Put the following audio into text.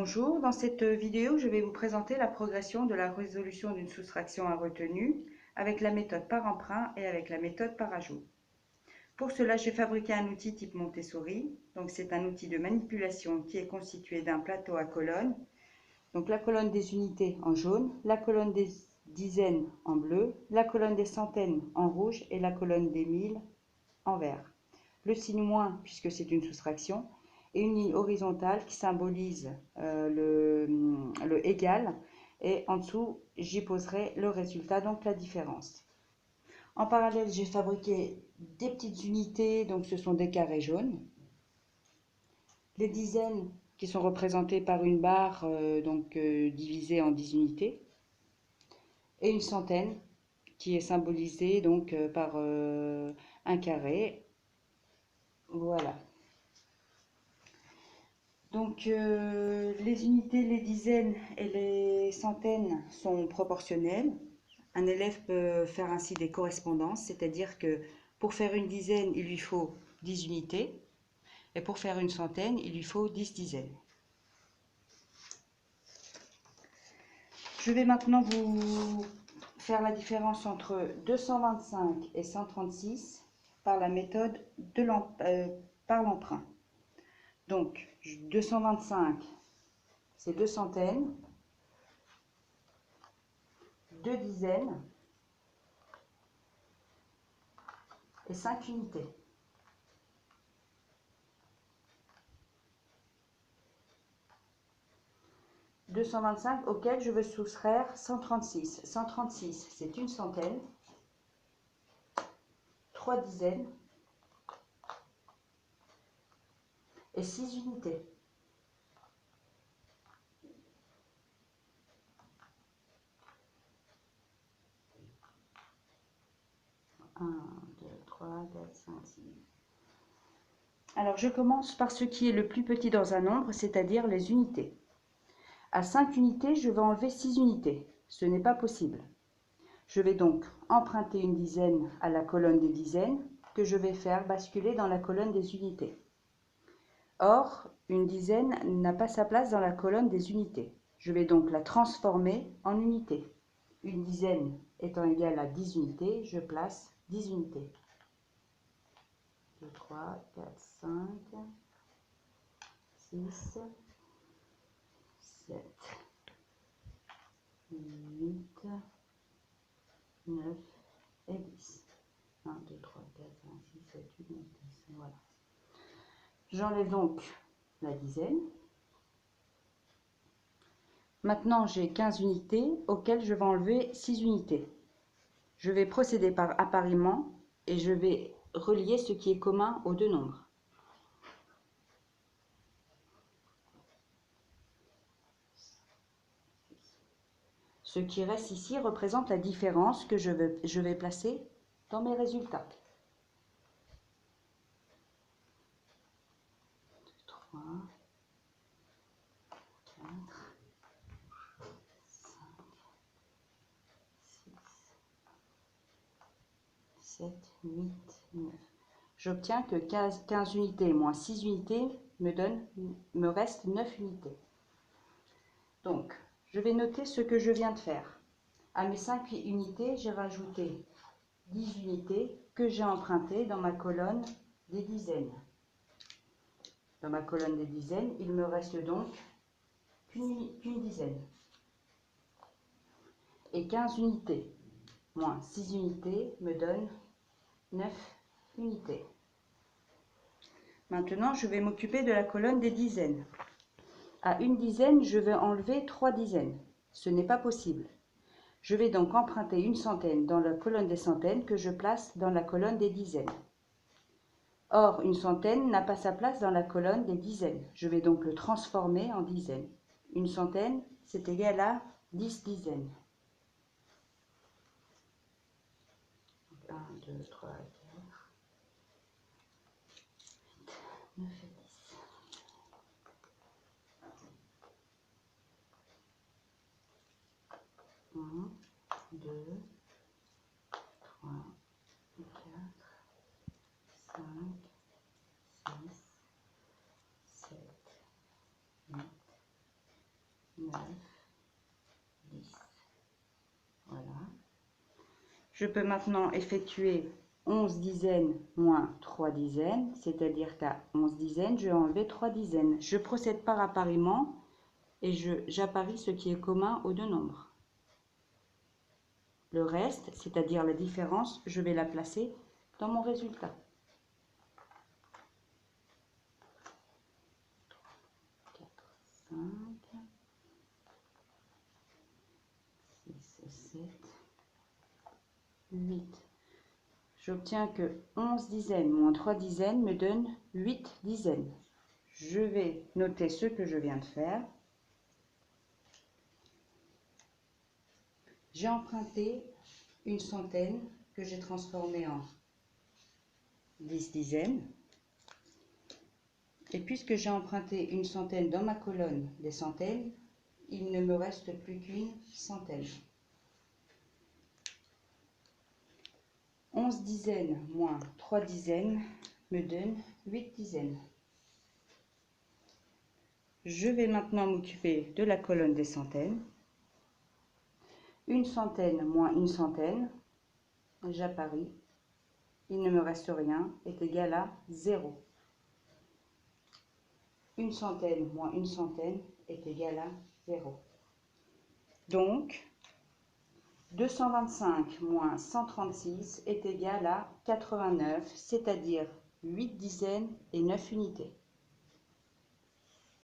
Bonjour, dans cette vidéo, je vais vous présenter la progression de la résolution d'une soustraction à retenue avec la méthode par emprunt et avec la méthode par ajout. Pour cela, j'ai fabriqué un outil type Montessori. Donc, c'est un outil de manipulation qui est constitué d'un plateau à colonnes. Donc, la colonne des unités en jaune, la colonne des dizaines en bleu, la colonne des centaines en rouge et la colonne des milles en vert. Le signe moins puisque c'est une soustraction et une ligne horizontale qui symbolise le égal, et en dessous j'y poserai le résultat, donc la différence. En parallèle, j'ai fabriqué des petites unités, donc ce sont des carrés jaunes. Les dizaines qui sont représentées par une barre divisée en 10 unités, et une centaine qui est symbolisée donc par un carré. Voilà. Donc les unités, les dizaines et les centaines sont proportionnelles. Un élève peut faire ainsi des correspondances, c'est-à-dire que pour faire une dizaine, il lui faut 10 unités, et pour faire une centaine, il lui faut 10 dizaines. Je vais maintenant vous faire la différence entre 225 et 136 par la méthode par l'emprunt. Donc 225, c'est 2 centaines, 2 dizaines et 5 unités. « 225 auquel je veux soustraire 136. 136, c'est une centaine, 3 dizaines et 6 unités. Un, 2, 3, 4, 5, 6. Alors, je commence par ce qui est le plus petit dans un nombre, c'est-à-dire les unités. À 5 unités, je vais enlever 6 unités. Ce n'est pas possible. Je vais donc emprunter une dizaine à la colonne des dizaines, que je vais faire basculer dans la colonne des unités. Or, une dizaine n'a pas sa place dans la colonne des unités. Je vais donc la transformer en unités. Une dizaine étant égale à 10 unités, je place 10 unités. 2, 3, 4, 5, 6, 7, 8, 9 et 10. 1, 2, 3, 4, 5, 6, 7, 8, 9, 10. Voilà. J'enlève donc la dizaine. Maintenant, j'ai 15 unités auxquelles je vais enlever 6 unités. Je vais procéder par appariement et je vais relier ce qui est commun aux deux nombres. Ce qui reste ici représente la différence que je vais placer dans mes résultats. 3, 4, 5, 6, 7, 8, 9. J'obtiens que 15 unités moins 6 unités me reste 9 unités. Donc, je vais noter ce que je viens de faire. À mes 5 unités, j'ai rajouté 10 unités que j'ai empruntées dans ma colonne des dizaines. Dans ma colonne des dizaines, il me reste donc qu'une dizaine. Et 15 unités moins 6 unités me donne 9 unités. Maintenant, je vais m'occuper de la colonne des dizaines. À une dizaine, je vais enlever 3 dizaines. Ce n'est pas possible. Je vais donc emprunter une centaine dans la colonne des centaines que je place dans la colonne des dizaines. Or, une centaine n'a pas sa place dans la colonne des dizaines. Je vais donc le transformer en dizaines. Une centaine, c'est égal à 10 dizaines. 1, 2, 3, 4, 9 et 10. 1, 2, 3, 4, 5, 6, 7, 8, 9, 10. Voilà. Je peux maintenant effectuer 11 dizaines moins 3 dizaines, c'est-à-dire qu'à 11 dizaines, je vais enlever 3 dizaines. Je procède par appariement et j'apparie ce qui est commun aux deux nombres. Le reste, c'est-à-dire la différence, je vais la placer dans mon résultat. 4, 5, 6, 7, 8. J'obtiens que 11 dizaines moins 3 dizaines me donne 8 dizaines. Je vais noter ce que je viens de faire. J'ai emprunté une centaine que j'ai transformée en 10 dizaines. Et puisque j'ai emprunté une centaine dans ma colonne des centaines, il ne me reste plus qu'une centaine. 11 dizaines moins 3 dizaines me donne 8 dizaines. Je vais maintenant m'occuper de la colonne des centaines. Une centaine moins une centaine, j'apparie, il ne me reste rien, est égal à 0. Une centaine moins une centaine est égal à 0. Donc, 225 moins 136 est égal à 89, c'est-à-dire 8 dizaines et 9 unités.